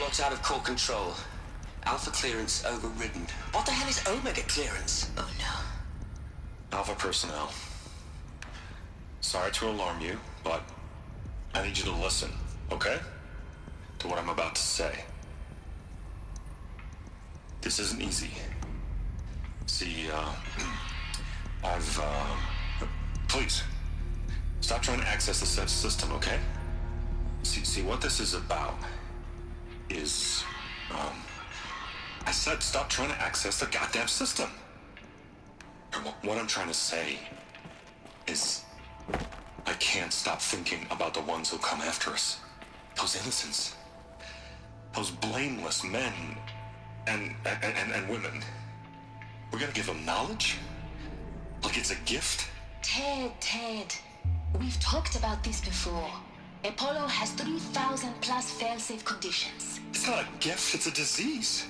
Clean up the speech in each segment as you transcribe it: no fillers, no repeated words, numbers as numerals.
Log's out of core control. Alpha clearance overridden. What the hell is Omega clearance? Oh no. Alpha personnel. Sorry to alarm you, but I need you to listen, okay? To what I'm about to say. This isn't easy. See, please, stop trying to access the system, okay? See, what this is about is, I said stop trying to access the goddamn system. What I'm trying to say is, I can't stop thinking about the ones who come after us. Those innocents. Those blameless men and women. We're gonna give them knowledge? Like it's a gift? Ted. We've talked about this before. Apollo has 3,000 plus fail-safe conditions. It's not a gift, it's a disease.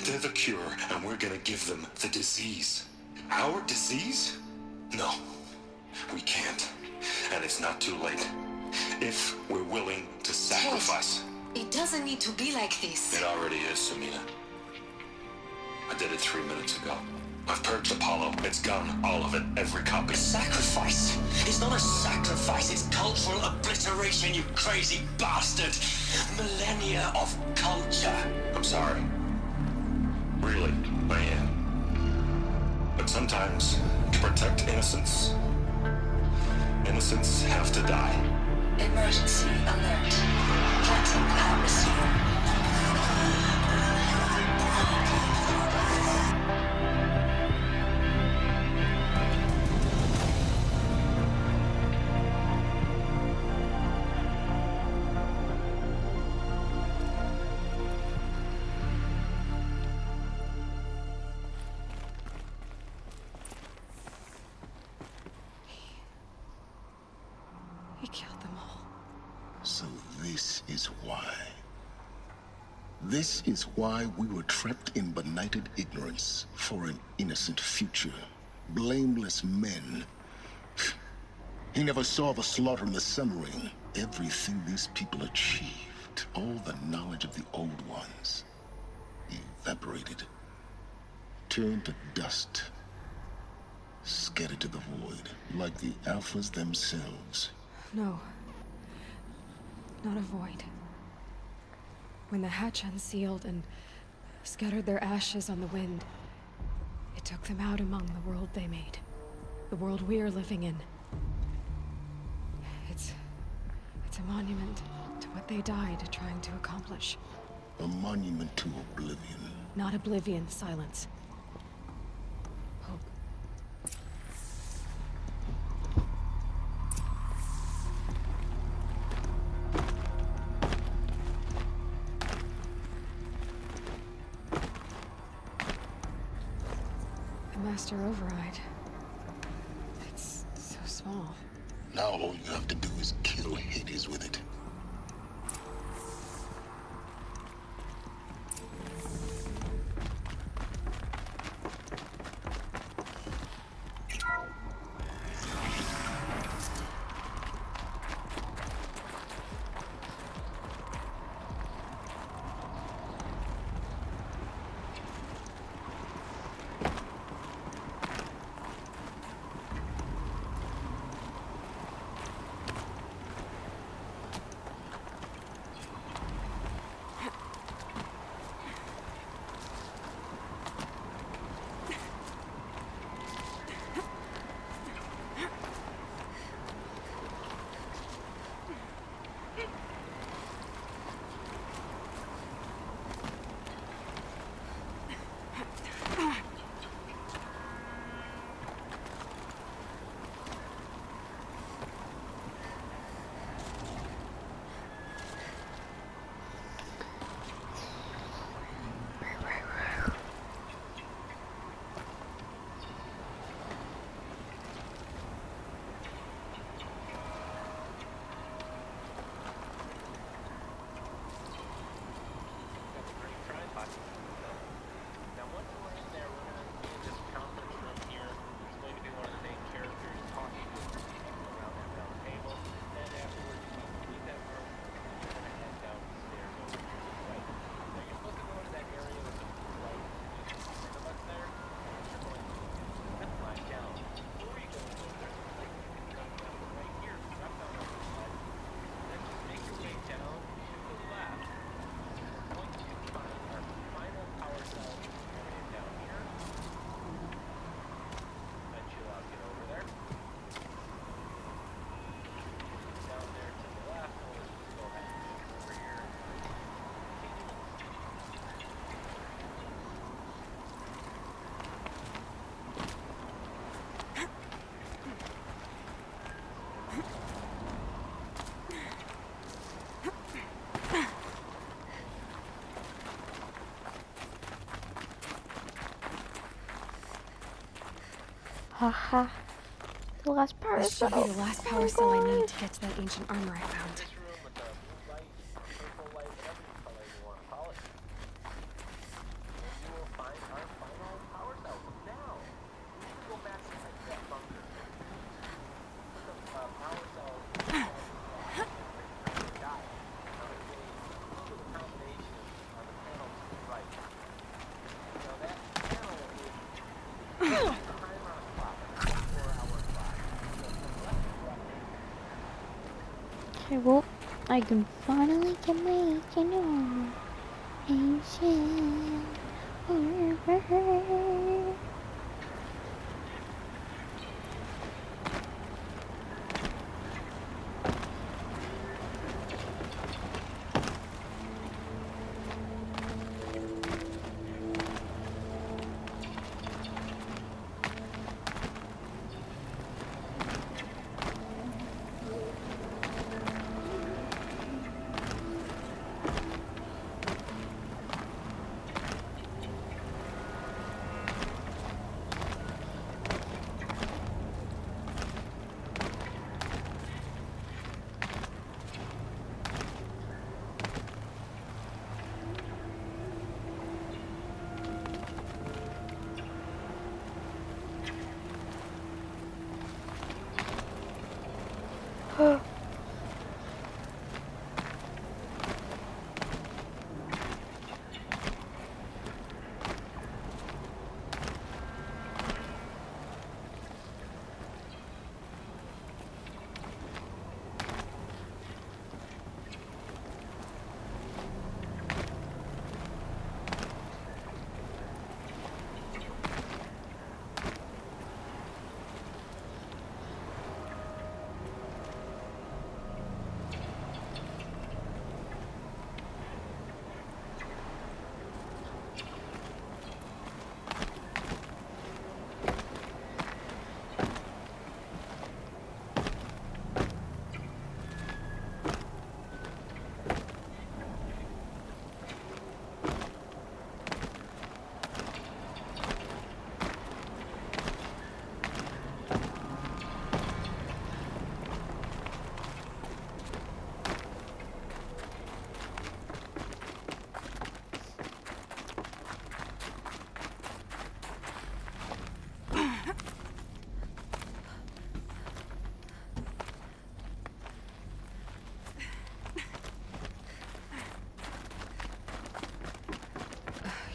They're the cure, and we're gonna give them the disease. Our disease? No, we can't. And it's not too late. If we're willing to sacrifice. Ted, it doesn't need to be like this. It already is, Samina. I did it 3 minutes ago. I've purged Apollo. It's gone. All of it. Every copy. Sacrifice? It's not a sacrifice. It's cultural obliteration, you crazy bastard. Millennia of culture. I'm sorry. Really, I am. But sometimes, to protect innocence, innocents have to die. Emergency alert. Planting atmosphere. He killed them all. So this is why. This is why we were trapped in benighted ignorance for an innocent future. Blameless men. He never saw the slaughter in the Sun Ring. Everything these people achieved, all the knowledge of the old ones, evaporated. Turned to dust. Scattered to the void, like the Alphas themselves. No. Not a void. When the hatch unsealed and scattered their ashes on the wind, it took them out among the world they made. The world we're living in. It's a monument to what they died trying to accomplish. A monument to oblivion. Not oblivion, Sylens. Hope. The Master Override. It's so small. Now all you have to do is kill Hades with it. Haha. The last power This should cell. be the last Oh power my cell I need God. to get to that ancient armor I found. Okay, well, I can finally get my ancient armor. Ancient armor.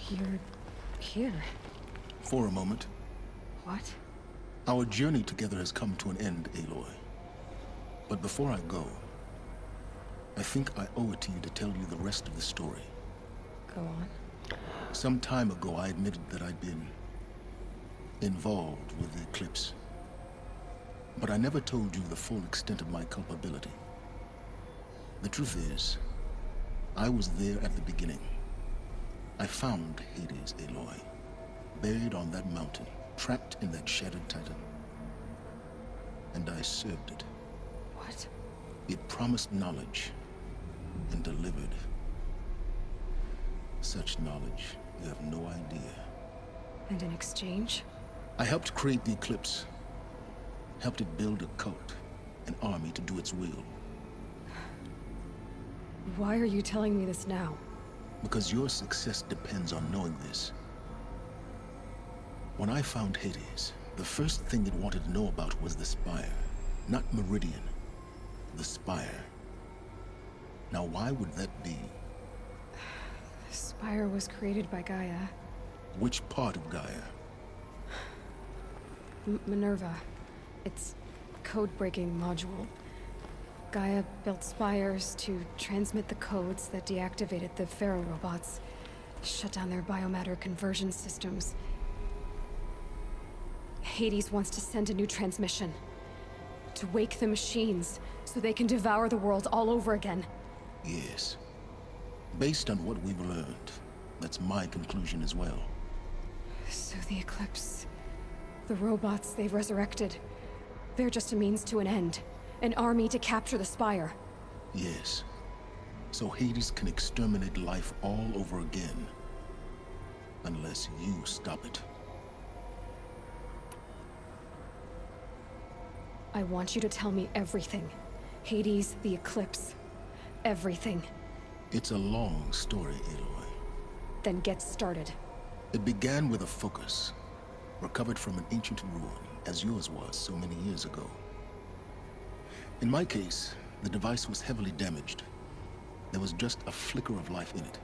You're here. For a moment, What? our journey together has come to an end, Aloy. But before I go, I think I owe it to you to tell you the rest of the story. Go on. Some time ago, I admitted that I'd been involved with the eclipse. But I never told you the full extent of my culpability. The truth is, I was there at the beginning. I found Hades, Aloy, buried on that mountain, trapped in that shattered titan. And I served it. What? It promised knowledge and delivered. Such knowledge, you have no idea. And in exchange? I helped create the eclipse. Helped it build a cult, an army to do its will. Why are you telling me this now? Because your success depends on knowing this. When I found Hades, the first thing it wanted to know about was the Spire. Not Meridian. The Spire. Now why would that be? The Spire was created by Gaia. Which part of Gaia? Minerva. Its code-breaking module. Gaia built spires to transmit the codes that deactivated the Pharaoh robots, shut down their biomatter conversion systems. Hades wants to send a new transmission. To wake the machines, so they can devour the world all over again. Yes. Based on what we've learned, that's my conclusion as well. So the Eclipse... the robots they've resurrected... they're just a means to an end. An army to capture the Spire. Yes. So Hades can exterminate life all over again. Unless you stop it. I want you to tell me everything. Hades, the eclipse. Everything. It's a long story, Aloy. Then get started. It began with a focus, recovered from an ancient ruin, as yours was so many years ago. In my case, the device was heavily damaged. There was just a flicker of life in it.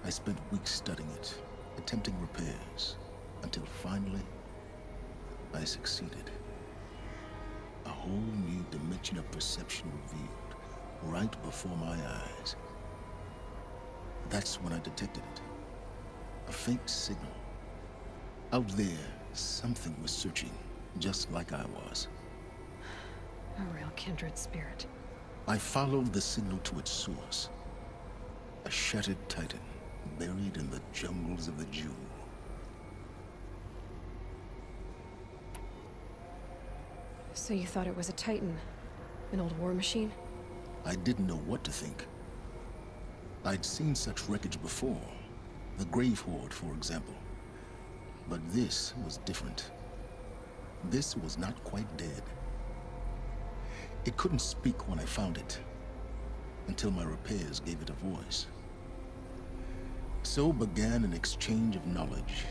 I spent weeks studying it, attempting repairs, until finally, I succeeded. A whole new dimension of perception revealed, right before my eyes. That's when I detected it. A faint signal. Out there, something was searching, just like I was. A real kindred spirit. I followed the signal to its source. A shattered titan, buried in the jungles of the Jew. So you thought it was a titan? An old war machine? I didn't know what to think. I'd seen such wreckage before. The Grave Horde, for example. But this was different. This was not quite dead. It couldn't speak when I found it, until my repairs gave it a voice. So began an exchange of knowledge.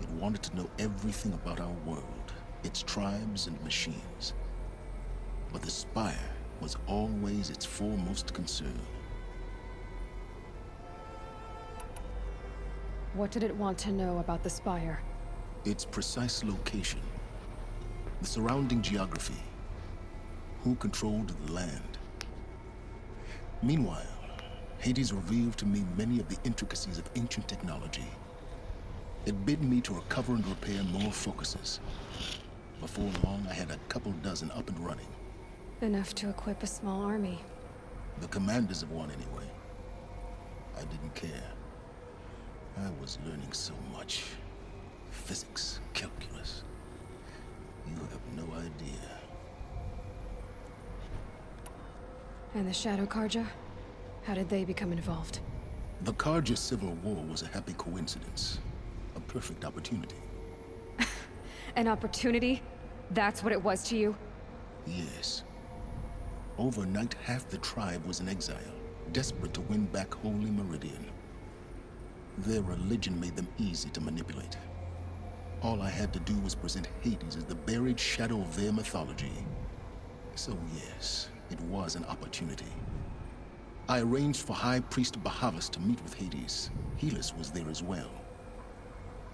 It wanted to know everything about our world, its tribes and machines. But the Spire was always its foremost concern. What did it want to know about the Spire? Its precise location, the surrounding geography, who controlled the land. Meanwhile, Hades revealed to me many of the intricacies of ancient technology. It bid me to recover and repair more focuses. Before long, I had a couple dozen up and running. Enough to equip a small army. The commanders of one, anyway. I didn't care. I was learning so much. Physics, calculus. You have no idea. And the Shadow Karja? How did they become involved? The Karja Civil War was a happy coincidence. A perfect opportunity. An opportunity? That's what it was to you? Yes. Overnight, half the tribe was in exile, desperate to win back Holy Meridian. Their religion made them easy to manipulate. All I had to do was present Hades as the buried shadow of their mythology. So yes, it was an opportunity. I arranged for High Priest Bahavas to meet with Hades. Helis was there as well.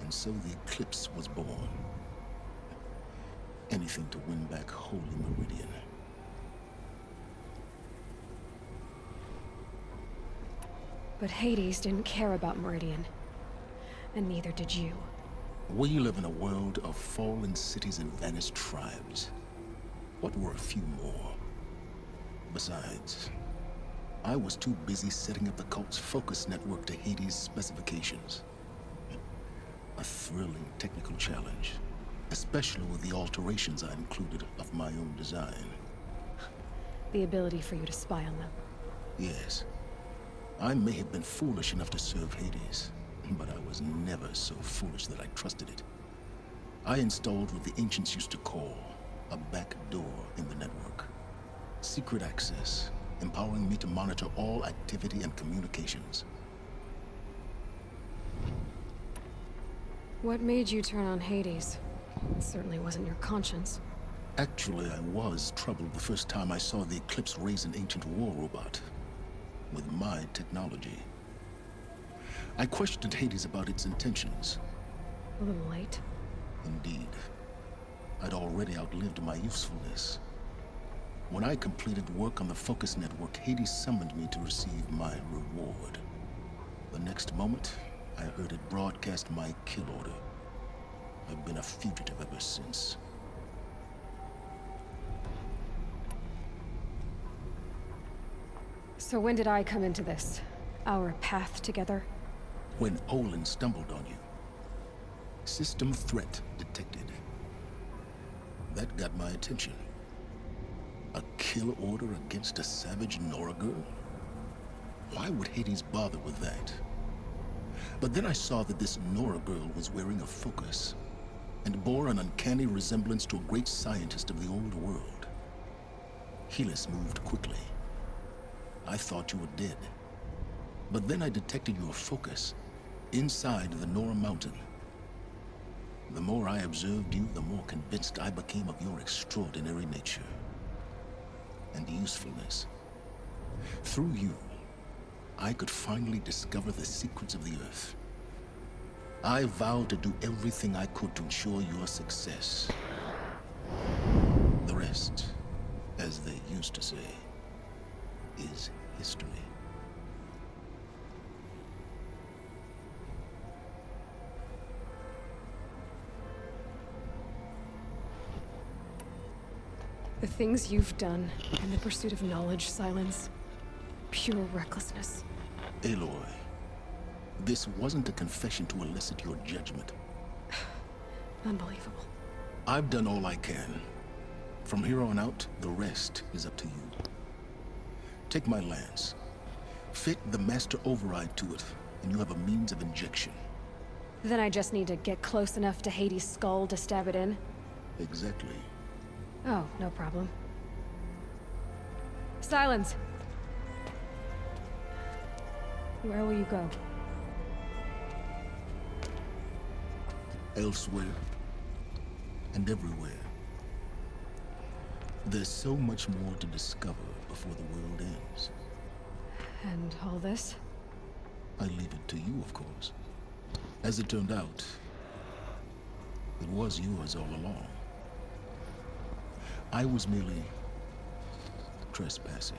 And so the eclipse was born. Anything to win back Holy Meridian. But Hades didn't care about Meridian. And neither did you. We live in a world of fallen cities and vanished tribes. What were a few more? Besides, I was too busy setting up the cult's focus network to Hades' specifications. A thrilling technical challenge, especially with the alterations I included of my own design. The ability for you to spy on them. Yes. I may have been foolish enough to serve Hades, but I was never so foolish that I trusted it. I installed what the ancients used to call a back door in the network. Secret access, empowering me to monitor all activity and communications. What made you turn on Hades? It certainly wasn't your conscience. Actually, I was troubled the first time I saw the Eclipse raise an ancient war robot. With my technology. I questioned Hades about its intentions. A little late. Indeed. I'd already outlived my usefulness. When I completed work on the Focus Network, Hades summoned me to receive my reward. The next moment, I heard it broadcast my kill order. I've been a fugitive ever since. So when did I come into this? Our path together? When Olin stumbled on you. System threat detected. That got my attention. A kill order against a savage Nora girl? Why would Hades bother with that? But then I saw that this Nora girl was wearing a focus. and bore an uncanny resemblance to a great scientist of the old world. Helis moved quickly. I thought you were dead. But then I detected your focus inside the Nora Mountain. The more I observed you, the more convinced I became of your extraordinary nature and usefulness. Through you, I could finally discover the secrets of the Earth. I vowed to do everything I could to ensure your success. The rest, as they used to say, is history. The things you've done in the pursuit of knowledge, Sylens. Pure recklessness. Aloy, this wasn't a confession to elicit your judgment. Unbelievable. I've done all I can. From here on out, the rest is up to you. Take my lance. Fit the master override to it, and you have a means of injection. Then I just need to get close enough to Hades' skull to stab it in? Exactly. Oh, no problem. Sylens! Where will you go? Elsewhere. And everywhere. There's so much more to discover before the world ends. And all this? I leave it to you, of course. As it turned out, it was yours all along. I was merely trespassing.